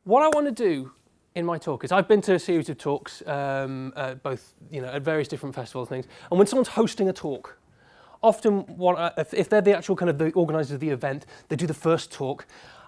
What I want to do in my talk is I've been to a series of talks, both at various different festivals and things. And when someone's hosting a talk, often if they're the actual kind of the organisers of the event, they do the first talk.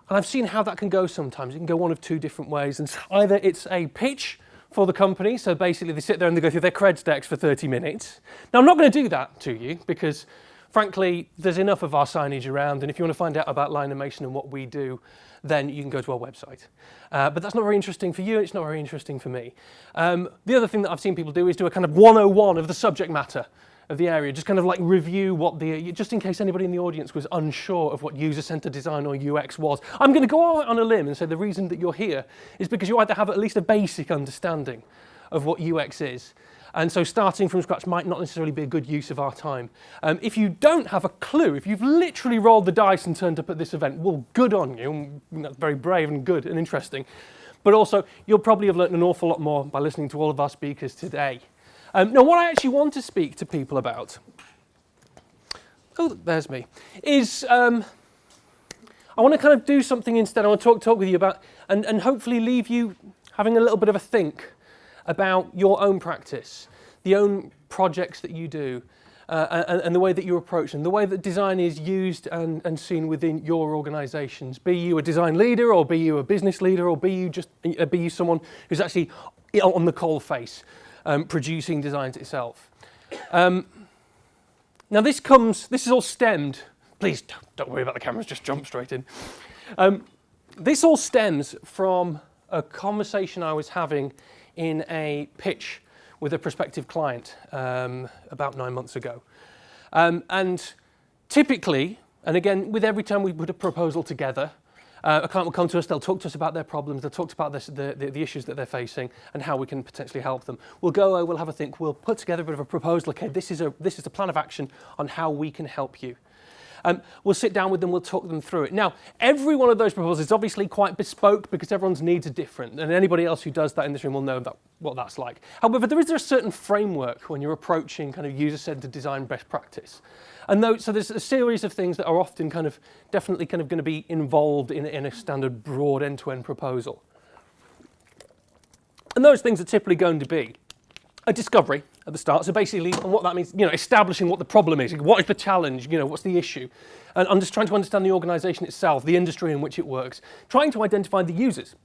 And I've seen how that can go sometimes. It can go one of two different ways. And either it's a pitch for the company, so basically they sit there and they go through their creds decks for 30 minutes. Now I'm not going to do that to you because frankly there's enough of our signage around, and if you want to find out about LION+MASON and what we do, then you can go to our website. But that's not very interesting for you, it's not very interesting for me. The other thing that I've seen people do is do a kind of 101 of the subject matter of the area, just kind of like review what just in case anybody in the audience was unsure of what user-centered design or UX was. I'm going to go out on a limb and say the reason that you're here is because you either have at least a basic understanding of what UX is, and so starting from scratch might not necessarily be a good use of our time. If you don't have a clue, if you've literally rolled the dice and turned up at this event, well, good on you. That's very brave and good and interesting. But also, you'll probably have learned an awful lot more by listening to all of our speakers today. Now, what I actually want to speak to people about, oh, there's me, is I want to kind of do something instead. I want to talk with you about, and hopefully leave you having a little bit of a think about your own practice, the own projects that you do, and the way that you approach them, the way that design is used and seen within your organisations. Be you a design leader, or be you a business leader, or be you someone who's actually on the coal face, producing designs itself. Now this is all stemmed, please don't worry about the cameras, just jump straight in. This all stems from a conversation I was having in a pitch with a prospective client about 9 months ago. And typically, and again, with every time we put a proposal together, a client will come to us, they'll talk to us about their problems, they'll talk about the issues that they're facing and how we can potentially help them. We'll go, we'll have a think, we'll put together a bit of a proposal, okay, this is a plan of action on how we can help you. We'll sit down with them, we'll talk them through it. Now, every one of those proposals is obviously quite bespoke because everyone's needs are different, and anybody else who does that in this room will know what that's like. However, there is a certain framework when you're approaching kind of user-centered design best practice. And so there's a series of things that are often definitely going to be involved in a standard broad end-to-end proposal. And those things are typically going to be a discovery at the start, so basically, and what that means, establishing what the problem is, what is the challenge, what's the issue, and I'm just trying to understand the organisation itself, the industry in which it works, trying to identify the users.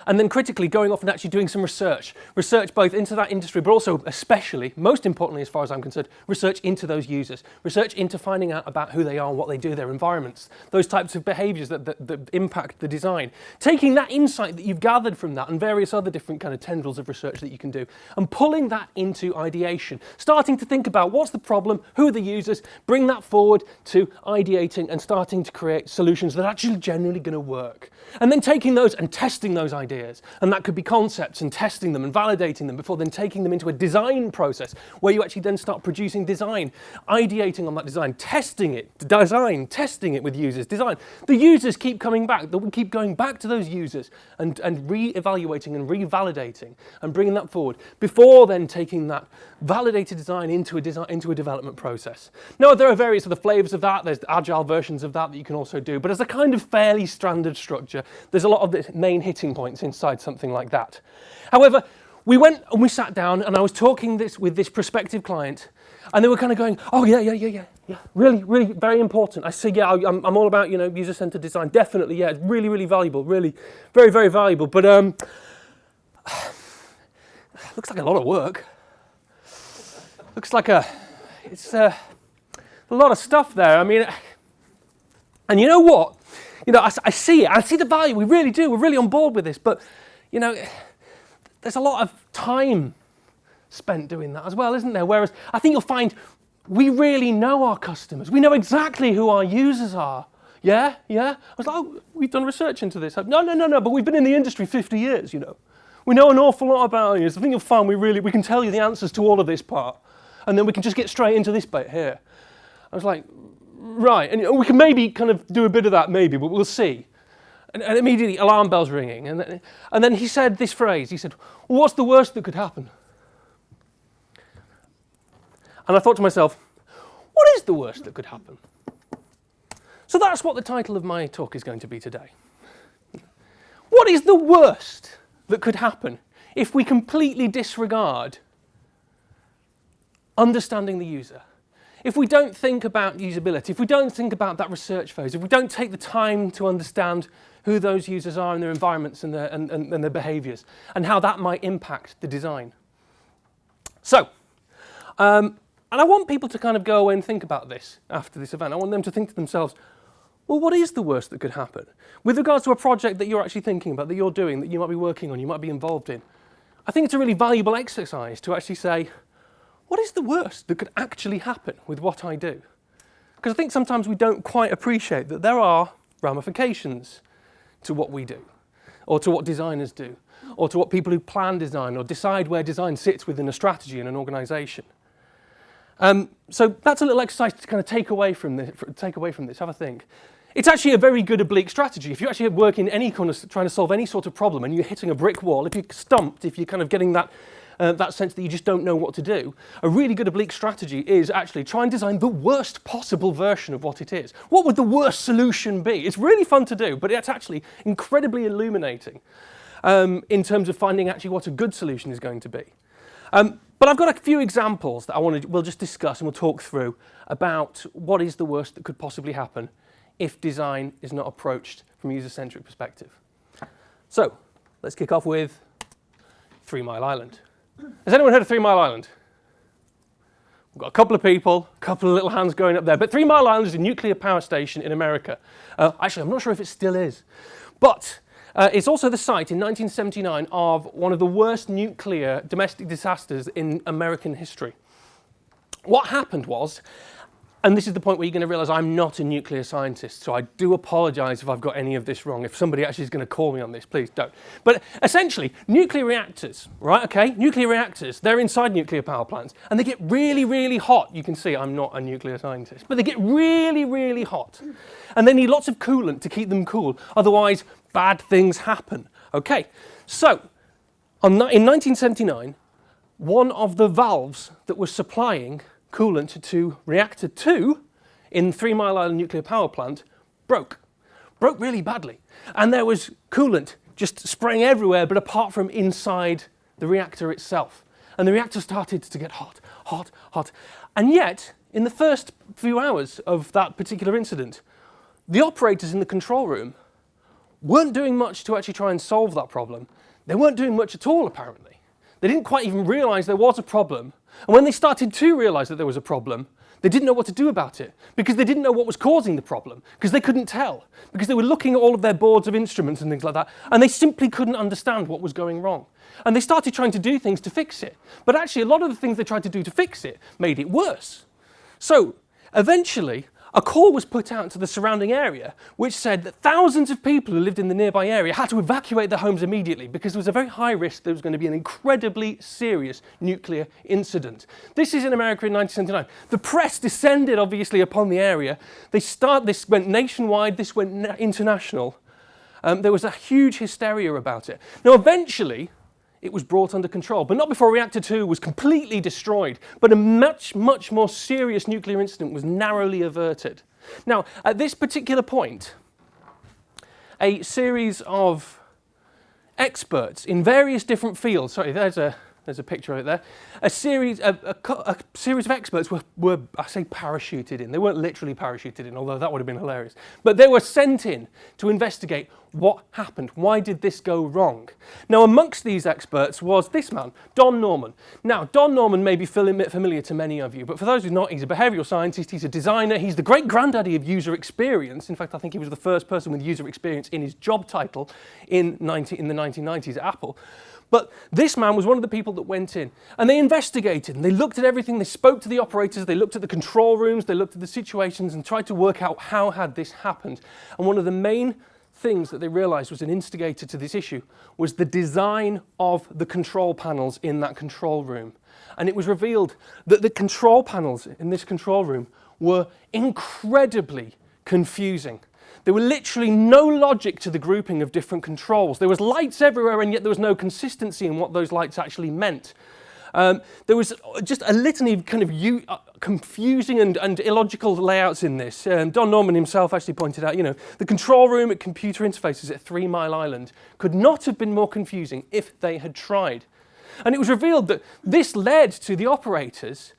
And then critically going off and actually doing some research both into that industry, but also especially, most importantly as far as I'm concerned, research into those users, research into finding out about who they are and what they do, their environments, those types of behaviours that impact the design. Taking that insight that you've gathered from that and various other different kind of tendrils of research that you can do, and pulling that into ideation, starting to think about what's the problem, who are the users, bring that forward to ideating and starting to create solutions that are actually genuinely going to work. And then taking those and testing those ideas. And that could be concepts and testing them and validating them before then taking them into a design process where you actually then start producing design, ideating on that design, testing it with users, design. The users keep coming back, we keep going back to those users and re-evaluating and revalidating and bringing that forward before then taking that validated design into a development process. Now there are various other flavours of that, there's agile versions of that you can also do, but as a kind of fairly standard structure, there's a lot of the main hitting points inside something like that. However, we went and we sat down and I was talking with this prospective client and they were kind of going, oh yeah, really, really very important. I said, yeah, I'm all about, user-centered design, definitely, yeah, it's really, really valuable, really, very, very valuable, but looks like a lot of work. Looks like it's a lot of stuff there. I mean, and you know what? I see it. I see the value. We really do. We're really on board with this. But, there's a lot of time spent doing that as well, isn't there? Whereas I think you'll find we really know our customers. We know exactly who our users are. Yeah? I was like, oh, we've done research into this. No, but we've been in the industry 50 years, We know an awful lot about you. I think you'll find we can tell you the answers to all of this part. And then we can just get straight into this bit here. I was like, right, and we can maybe kind of do a bit of that maybe, but we'll see. And immediately alarm bells ringing. And then he said this phrase, he said, well, what's the worst that could happen? And I thought to myself, what is the worst that could happen? So that's what the title of my talk is going to be today. what is the worst that could happen if we completely disregard understanding the user? If we don't think about usability, if we don't think about that research phase, if we don't take the time to understand who those users are and their environments and their behaviours and how that might impact the design. So, and I want people to kind of go away and think about this after this event. I want them to think to themselves, well, what is the worst that could happen? With regards to a project that you're actually thinking about, that you're doing, that you might be working on, you might be involved in, I think it's a really valuable exercise to actually say, what is the worst that could actually happen with what I do? Because I think sometimes we don't quite appreciate that there are ramifications to what we do, or to what designers do, or to what people who plan design or decide where design sits within a strategy in an organisation. So that's a little exercise to kind of take away from this, have a think. It's actually a very good oblique strategy. If you actually work in any kind of trying to solve any sort of problem and you're hitting a brick wall, if you're stumped, if you're kind of getting that sense that you just don't know what to do, a really good oblique strategy is actually try and design the worst possible version of what it is. What would the worst solution be? It's really fun to do, but it's actually incredibly illuminating in terms of finding actually what a good solution is going to be. But I've got a few examples that we'll just discuss and we'll talk through about what is the worst that could possibly happen if design is not approached from a user-centric perspective. So let's kick off with 3 Mile Island. Has anyone heard of 3 Mile Island? We've got a couple of people, a couple of little hands going up there. But 3 Mile Island is a nuclear power station in America. Actually, I'm not sure if it still is. But it's also the site in 1979 of one of the worst nuclear domestic disasters in American history. What happened was, and this is the point where you're going to realise I'm not a nuclear scientist, so I do apologise if I've got any of this wrong. If somebody actually is going to call me on this, please don't. But essentially, nuclear reactors, right, okay? Nuclear reactors, they're inside nuclear power plants, and they get really, really hot. You can see I'm not a nuclear scientist, but they get really, really hot. And they need lots of coolant to keep them cool, otherwise bad things happen. Okay, so in 1979, one of the valves that was supplying coolant to reactor 2 in 3 Mile Island nuclear power plant broke really badly. And there was coolant just spraying everywhere, but apart from inside the reactor itself. And the reactor started to get hot, hot, hot. And yet, in the first few hours of that particular incident, the operators in the control room weren't doing much to actually try and solve that problem. They weren't doing much at all, apparently. They didn't quite even realise there was a problem. And when they started to realise that there was a problem, they didn't know what to do about it, because they didn't know what was causing the problem, because they couldn't tell, because they were looking at all of their boards of instruments and things like that, and they simply couldn't understand what was going wrong. And they started trying to do things to fix it. But actually, a lot of the things they tried to do to fix it made it worse. So eventually, a call was put out to the surrounding area which said that thousands of people who lived in the nearby area had to evacuate their homes immediately because there was a very high risk there was going to be an incredibly serious nuclear incident. This is in America in 1979. The press descended obviously upon the area. This went nationwide, this went international. There was a huge hysteria about it. Now eventually it was brought under control, but not before reactor 2 was completely destroyed, but a much, much more serious nuclear incident was narrowly averted. Now, at this particular point, a series of experts in various different fields, sorry, there's a picture right there, a series of experts were, I say, parachuted in. They weren't literally parachuted in, although that would have been hilarious. But they were sent in to investigate what happened. Why did this go wrong? Now, amongst these experts was this man, Don Norman. Now, Don Norman may be familiar to many of you, but for those who are not, he's a behavioural scientist, he's a designer, he's the great-granddaddy of user experience. In fact, I think he was the first person with user experience in his job title in the 1990s at Apple. But this man was one of the people that went in and they investigated and they looked at everything, they spoke to the operators, they looked at the control rooms, they looked at the situations and tried to work out how had this happened. And one of the main things that they realised was an instigator to this issue was the design of the control panels in that control room. And it was revealed that the control panels in this control room were incredibly confusing. There were literally no logic to the grouping of different controls. There was lights everywhere and yet there was no consistency in what those lights actually meant. There was just a litany of kind of confusing and illogical layouts in this. Don Norman himself actually pointed out, the control room at computer interfaces at 3 Mile Island could not have been more confusing if they had tried. And it was revealed that this led to the operators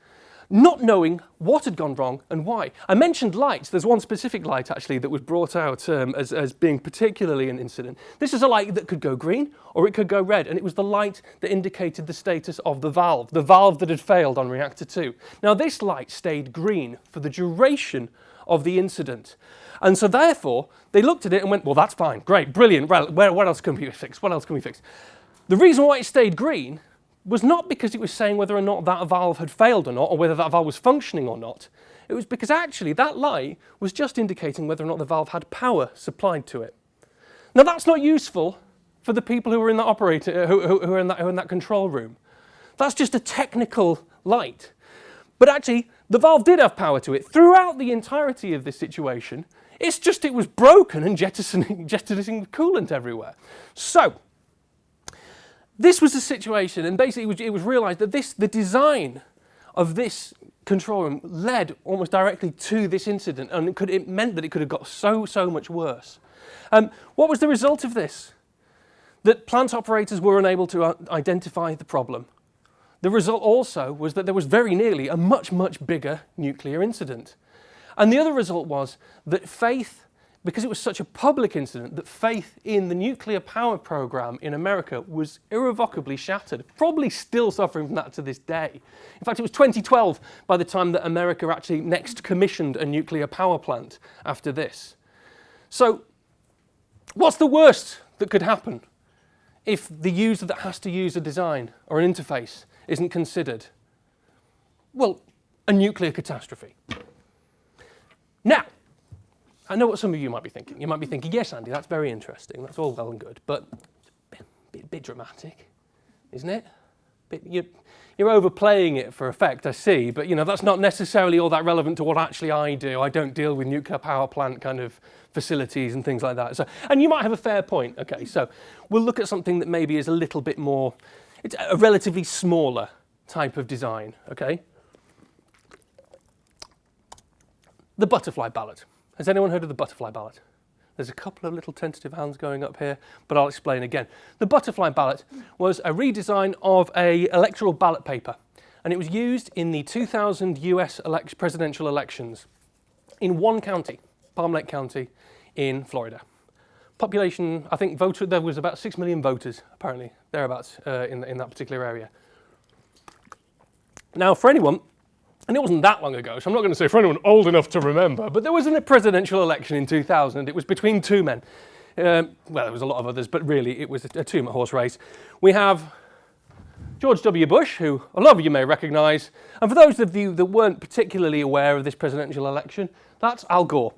not knowing what had gone wrong and why. I mentioned lights. There's one specific light, actually, that was brought out as being particularly an incident. This is a light that could go green or it could go red, and it was the light that indicated the status of the valve that had failed on reactor 2. Now, this light stayed green for the duration of the incident. And so, therefore, they looked at it and went, well, that's fine, great, brilliant, well, what else can we fix? What else can we fix? The reason why it stayed green was not because it was saying whether or not that valve had failed or not, or whether that valve was functioning or not. It was because actually that light was just indicating whether or not the valve had power supplied to it. Now that's not useful for the people who are in that operator, who are in that control room. That's just a technical light. But actually, the valve did have power to it throughout the entirety of this situation. It's just it was broken and jettisoning coolant everywhere. So, this was the situation, and basically it was realised that the design of this control room led almost directly to this incident, and it meant that it could have got so much worse. What was the result of this? That plant operators were unable to identify the problem. The result also was that there was very nearly a much bigger nuclear incident. And the other result was that because it was such a public incident, that faith in the nuclear power program in America was irrevocably shattered, probably still suffering from that to this day. In fact, it was 2012 by the time that America actually next commissioned a nuclear power plant after this. So, what's the worst that could happen if the user that has to use a design or an interface isn't considered? Well, a nuclear catastrophe. Now, I know what some of you might be thinking. You might be thinking, yes, Andy, that's very interesting. That's all well and good, but a bit dramatic, isn't it? You're overplaying it for effect, I see, but that's not necessarily all that relevant to what actually I do. I don't deal with nuclear power plant kind of facilities and things like that. So, and you might have a fair point. Okay, so we'll look at something that maybe is a little bit more, it's a relatively smaller type of design, okay? The butterfly ballot. Has anyone heard of the butterfly ballot? There's a couple of little tentative hands going up here, but I'll explain again. The butterfly ballot was a redesign of an electoral ballot paper, and it was used in the 2000 US presidential elections in one county, Palm Lake County in Florida. Population, I think there was about 6 million voters, apparently, thereabouts in that particular area. Now, for anyone, and it wasn't that long ago, so I'm not going to say for anyone old enough to remember, but there was a presidential election in 2000. It was between two men. Well, there was a lot of others, but really it was a two-horse race. We have George W. Bush, who a lot of you may recognise, and for those of you that weren't particularly aware of this presidential election, that's Al Gore.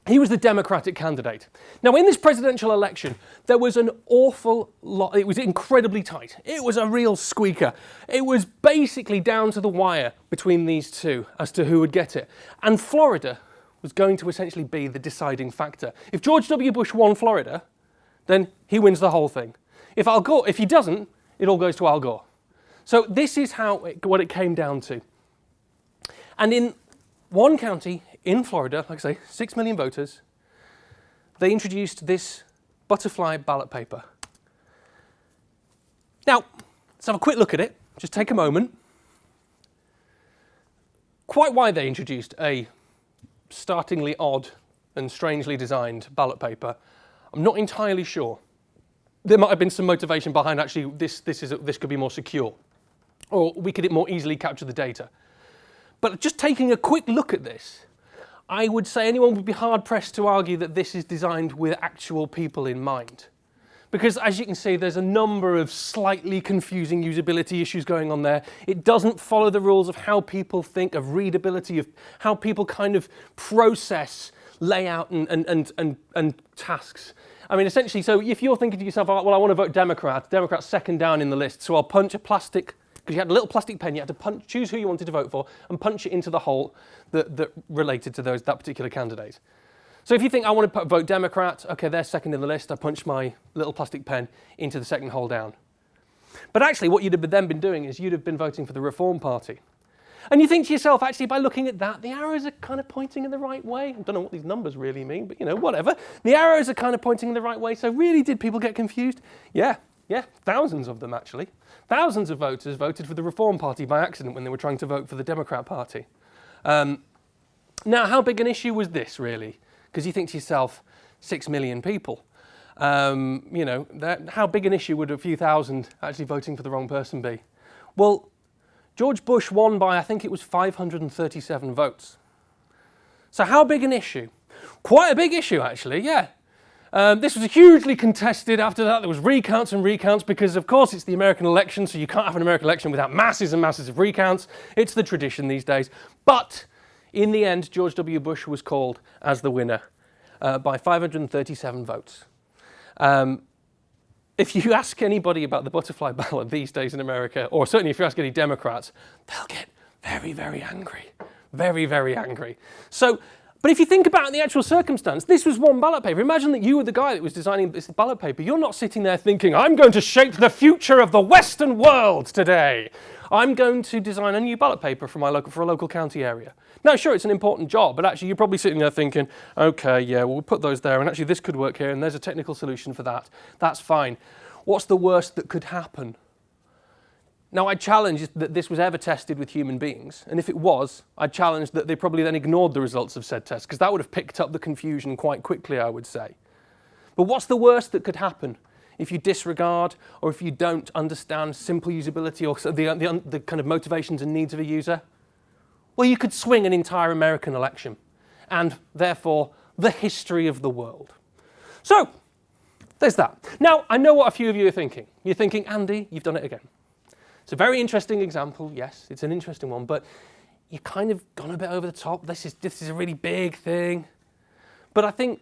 He was the Democratic candidate. Now, in this presidential election, there was an awful lot. It was incredibly tight. It was a real squeaker. It was basically down to the wire between these two as to who would get it. And Florida was going to essentially be the deciding factor. If George W. Bush won Florida, then he wins the whole thing. If he doesn't, it all goes to Al Gore. So this is what it came down to. And in one county in Florida, like I say, 6 million voters, they introduced this butterfly ballot paper. Now, let's have a quick look at it. Just take a moment. Quite why they introduced a startlingly odd and strangely designed ballot paper, I'm not entirely sure. There might have been some motivation behind actually this could be more secure, or we could more easily capture the data. But just taking a quick look at this, I would say anyone would be hard-pressed to argue that this is designed with actual people in mind. Because as you can see, there's a number of slightly confusing usability issues going on there. It doesn't follow the rules of how people think, of readability, of how people kind of process layout and tasks. I mean, essentially, so if you're thinking to yourself, oh, well, I want to vote Democrat's second down in the list, so I'll punch a plastic, because you had a little plastic pen, you had to choose who you wanted to vote for and punch it into the hole that related to that particular candidate. So if you think, I want to vote Democrat, okay, they're second in the list, I punch my little plastic pen into the second hole down. But actually what you'd have then been doing is you'd have been voting for the Reform Party. And you think to yourself, actually, by looking at that, the arrows are kind of pointing in the right way. I don't know what these numbers really mean, but whatever. The arrows are kind of pointing in the right way. So really, did people get confused? Yeah, thousands of them actually. Thousands of voters voted for the Reform Party by accident when they were trying to vote for the Democrat Party. Now, how big an issue was this really? Because you think to yourself, 6 million people. How big an issue would a few thousand actually voting for the wrong person be? Well, George Bush won by, I think it was 537 votes. So how big an issue? Quite a big issue, actually, yeah. This was hugely contested. After that, there was recounts and recounts because, of course, it's the American election, so you can't have an American election without masses and masses of recounts. It's the tradition these days. But in the end, George W. Bush was called as the winner by 537 votes. If you ask anybody about the butterfly ballot these days in America, or certainly if you ask any Democrats, they'll get very, very angry. Very, very angry. So, but if you think about the actual circumstance, this was one ballot paper. Imagine that you were the guy that was designing this ballot paper. You're not sitting there thinking, I'm going to shape the future of the Western world today. I'm going to design a new ballot paper for a local county area. Now, sure, it's an important job, but actually you're probably sitting there thinking, okay, yeah, well, we'll put those there, and actually this could work here, and there's a technical solution for that. That's fine. What's the worst that could happen? Now, I challenge that this was ever tested with human beings, and if it was, I challenge that they probably then ignored the results of said test, because that would have picked up the confusion quite quickly, I would say. But what's the worst that could happen if you disregard or if you don't understand simple usability or the kind of motivations and needs of a user? Well, you could swing an entire American election and therefore the history of the world. So, there's that. Now, I know what a few of you are thinking. You're thinking, Andy, you've done it again. It's a very interesting example, yes, it's an interesting one, but you kind of gone a bit over the top. This is a really big thing. But I think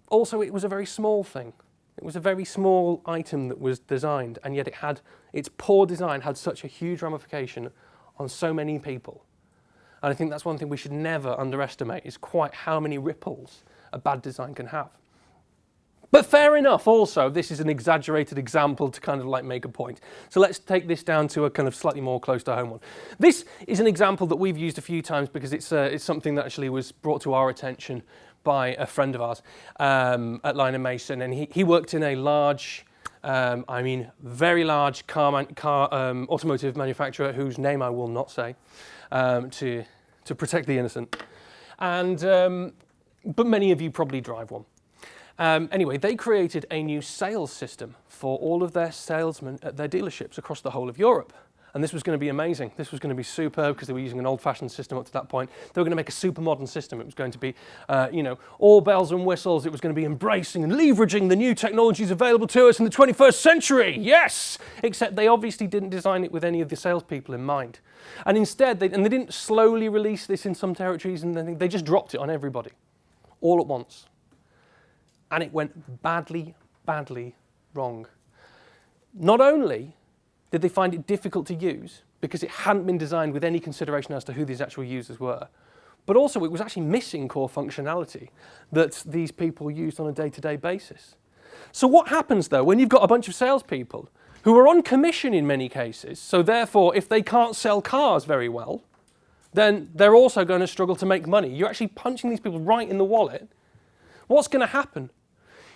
also it was a very small thing. It was a very small item that was designed, and yet its poor design had such a huge ramification on so many people. And I think that's one thing we should never underestimate, is quite how many ripples a bad design can have. But fair enough also, this is an exaggerated example to kind of like make a point. So let's take this down to a kind of slightly more close to home one. This is an example that we've used a few times because it's something that actually was brought to our attention by a friend of ours at LION+MASON, and he worked in a large, very large automotive manufacturer whose name I will not say to protect the innocent. And but many of you probably drive one. Anyway, they created a new sales system for all of their salesmen at their dealerships across the whole of Europe. And this was going to be amazing. This was going to be superb because they were using an old-fashioned system up to that point. They were going to make a super modern system. It was going to be, all bells and whistles. It was going to be embracing and leveraging the new technologies available to us in the 21st century. Yes! Except they obviously didn't design it with any of the salespeople in mind. And instead, they didn't slowly release this in some territories, and then they just dropped it on everybody, all at once. And it went badly, badly wrong. Not only did they find it difficult to use because it hadn't been designed with any consideration as to who these actual users were, but also it was actually missing core functionality that these people used on a day-to-day basis. So what happens though when you've got a bunch of salespeople who are on commission in many cases, so therefore if they can't sell cars very well, then they're also going to struggle to make money. You're actually punching these people right in the wallet. What's going to happen?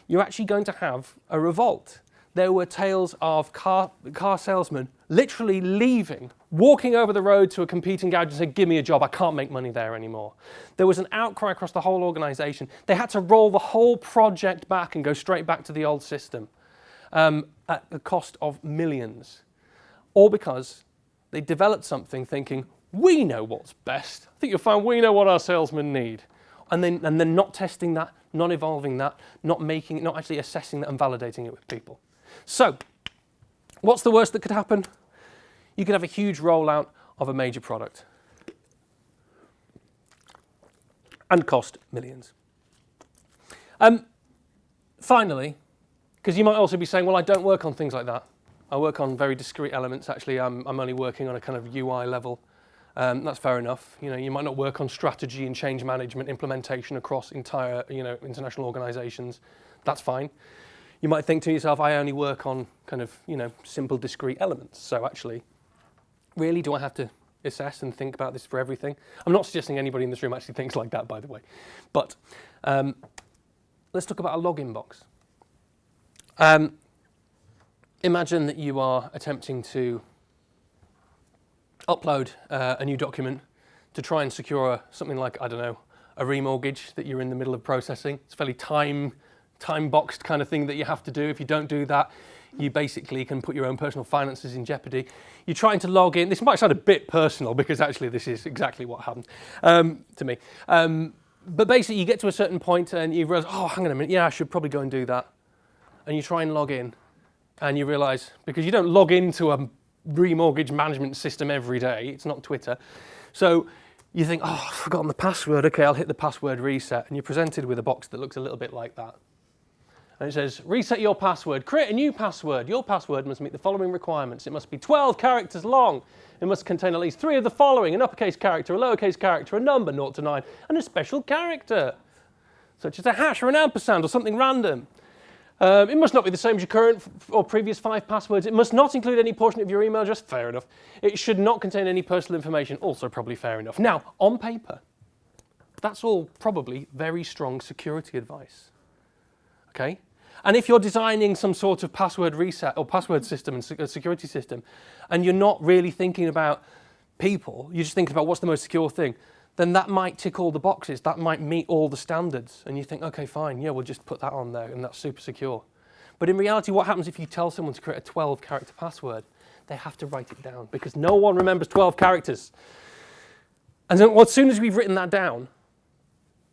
You're actually going to have a revolt. There were tales of car salesmen literally leaving, walking over the road to a competing garage and saying, give me a job, I can't make money there anymore. There was an outcry across the whole organisation. They had to roll the whole project back and go straight back to the old system at the cost of millions. All because they developed something thinking, we know what's best. I think you'll find we know what our salesmen need. And then not testing that, not evolving that, not actually assessing that and validating it with people. So, what's the worst that could happen? You could have a huge rollout of a major product and cost millions. Finally, because you might also be saying, well, I don't work on things like that. I work on very discrete elements. Actually, I'm only working on a kind of UI level. That's fair enough. You might not work on strategy and change management implementation across entire, international organizations. That's fine. You might think to yourself, I only work on kind of, simple discrete elements. So actually, really, do I have to assess and think about this for everything? I'm not suggesting anybody in this room actually thinks like that, by the way. But let's talk about a login box. Imagine that you are attempting to upload a new document to try and secure something like, I don't know, a remortgage that you're in the middle of processing. It's a fairly time-boxed kind of thing that you have to do. If you don't do that, you basically can put your own personal finances in jeopardy. You're trying to log in. This might sound a bit personal because actually this is exactly what happened to me. But basically you get to a certain point and you realize, oh, hang on a minute, yeah, I should probably go and do that. And you try and log in and you realize, because you don't log into a remortgage management system every day, it's not Twitter. So you think, oh, I've forgotten the password. Okay, I'll hit the password reset. And you're presented with a box that looks a little bit like that. And it says, reset your password, create a new password. Your password must meet the following requirements. It must be 12 characters long. It must contain at least 3 of the following: an uppercase character, a lowercase character, a number, 0 to 9, and a special character, such as a hash or an ampersand or something random. It must not be the same as your current or previous 5 passwords. It must not include any portion of your email address. Fair enough. It should not contain any personal information. Also probably fair enough. Now, on paper, that's all probably very strong security advice. Okay? And if you're designing some sort of password reset or password system and security system, and you're not really thinking about people, you're just thinking about what's the most secure thing, then that might tick all the boxes. That might meet all the standards. And you think, okay, fine, yeah, we'll just put that on there and that's super secure. But in reality, what happens if you tell someone to create a 12-character password? They have to write it down because no one remembers 12 characters. And then as soon as we've written that down,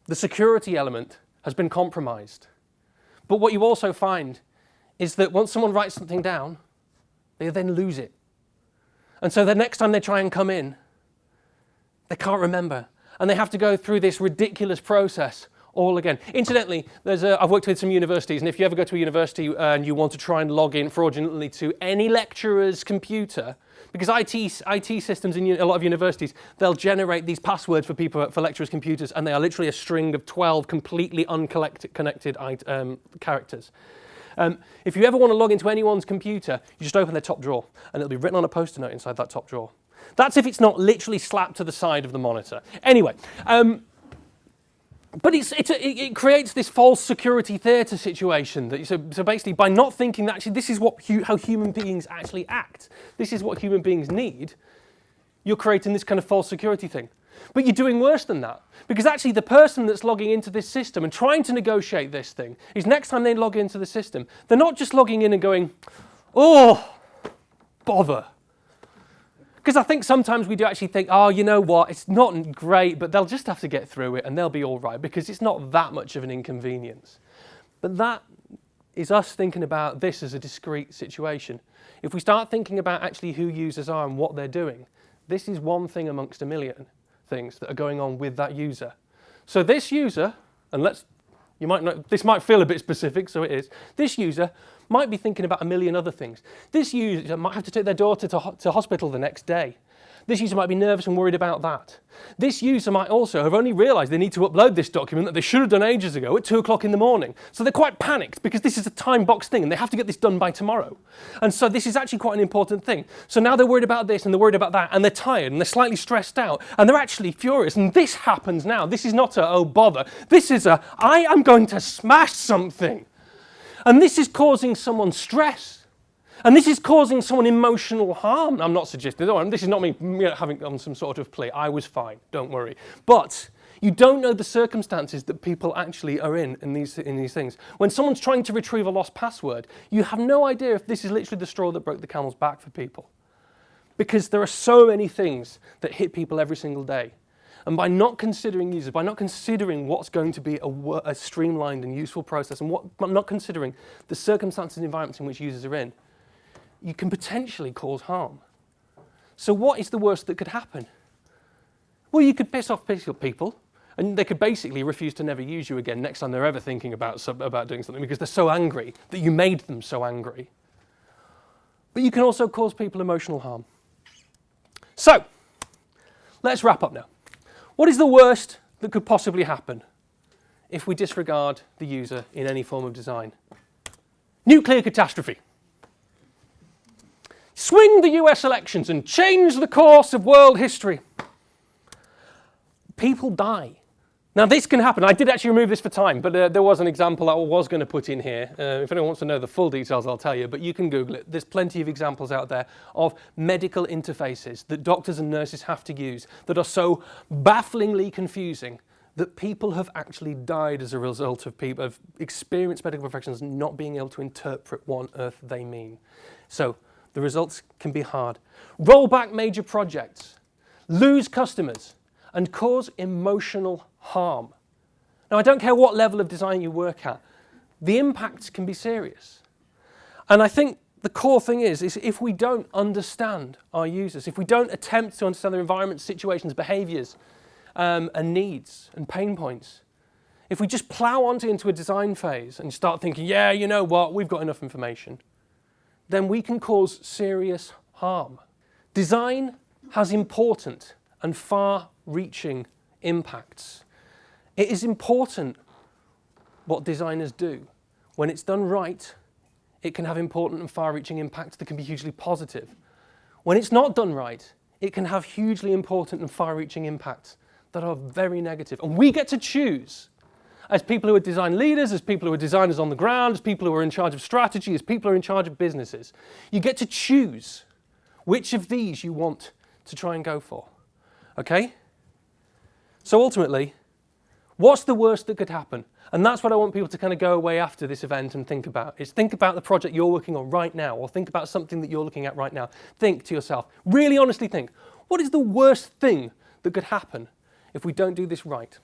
the security element has been compromised. But what you also find is that once someone writes something down, they then lose it. And so the next time they try and come in, they can't remember. And they have to go through this ridiculous process all again. Incidentally, I've worked with some universities, and if you ever go to a university and you want to try and log in fraudulently to any lecturer's computer, because IT systems in a lot of universities, they'll generate these passwords for people, for lecturers' computers, and they are literally a string of 12 completely unconnected characters. If you ever want to log into anyone's computer, you just open their top drawer, and it'll be written on a post-it note inside that top drawer. That's if it's not literally slapped to the side of the monitor. Anyway, but it creates this false security theatre situation. So basically, by not thinking that actually this is how human beings actually act, this is what human beings need, you're creating this kind of false security thing. But you're doing worse than that, because actually the person that's logging into this system and trying to negotiate this thing is next time they log into the system, they're not just logging in and going, oh, bother. Because I think sometimes we do actually think, oh, you know what, it's not great, but they'll just have to get through it and they'll be all right because it's not that much of an inconvenience. But that is us thinking about this as a discrete situation. If we start thinking about actually who users are and what they're doing, this is one thing amongst a million things that are going on with that user. So this user, and you might know, this might feel a bit specific, so it is. This user might be thinking about a million other things. This user might have to take their daughter to hospital the next day. This user might be nervous and worried about that. This user might also have only realised they need to upload this document that they should have done ages ago at 2 o'clock in the morning. So they're quite panicked because this is a time box thing and they have to get this done by tomorrow. And so this is actually quite an important thing. So now they're worried about this and they're worried about that and they're tired and they're slightly stressed out and they're actually furious. And this happens now. This is not a, oh bother. This is a, I am going to smash something. And this is causing someone stress. And this is causing someone emotional harm. I'm not suggesting, this is not me having on some sort of play. I was fine, don't worry. But you don't know the circumstances that people actually are in these things. When someone's trying to retrieve a lost password, you have no idea if this is literally the straw that broke the camel's back for people. Because there are so many things that hit people every single day. And by not considering users, by not considering what's going to be a streamlined and useful process, and not considering the circumstances and environments in which users are in, you can potentially cause harm. So what is the worst that could happen? Well, you could piss off people, and they could basically refuse to never use you again next time they're ever thinking about doing something because they're so angry that you made them so angry. But you can also cause people emotional harm. So, let's wrap up now. What is the worst that could possibly happen if we disregard the user in any form of design? Nuclear catastrophe. Swing the US elections and change the course of world history. People die. Now this can happen. I did actually remove this for time, but there was an example I was going to put in here. If anyone wants to know the full details, I'll tell you, but you can Google it. There's plenty of examples out there of medical interfaces that doctors and nurses have to use that are so bafflingly confusing that people have actually died as a result of experienced medical professionals not being able to interpret what on earth they mean. So the results can be hard. Roll back major projects, lose customers, and cause emotional harm. Now, I don't care what level of design you work at, the impacts can be serious. And I think the core thing is if we don't understand our users, if we don't attempt to understand their environments, situations, behaviours, and needs and pain points, if we just plough into a design phase and start thinking, yeah, you know what, we've got enough information, then we can cause serious harm. Design has important and far-reaching impacts. It is important what designers do. When it's done right, it can have important and far-reaching impacts that can be hugely positive. When it's not done right, it can have hugely important and far-reaching impacts that are very negative. And we get to choose, as people who are design leaders, as people who are designers on the ground, as people who are in charge of strategy, as people who are in charge of businesses, you get to choose which of these you want to try and go for. Okay? So ultimately, what's the worst that could happen? And that's what I want people to kind of go away after this event and think about. Is think about the project you're working on right now, or think about something that you're looking at right now. Think to yourself, really honestly think, what is the worst thing that could happen if we don't do this right?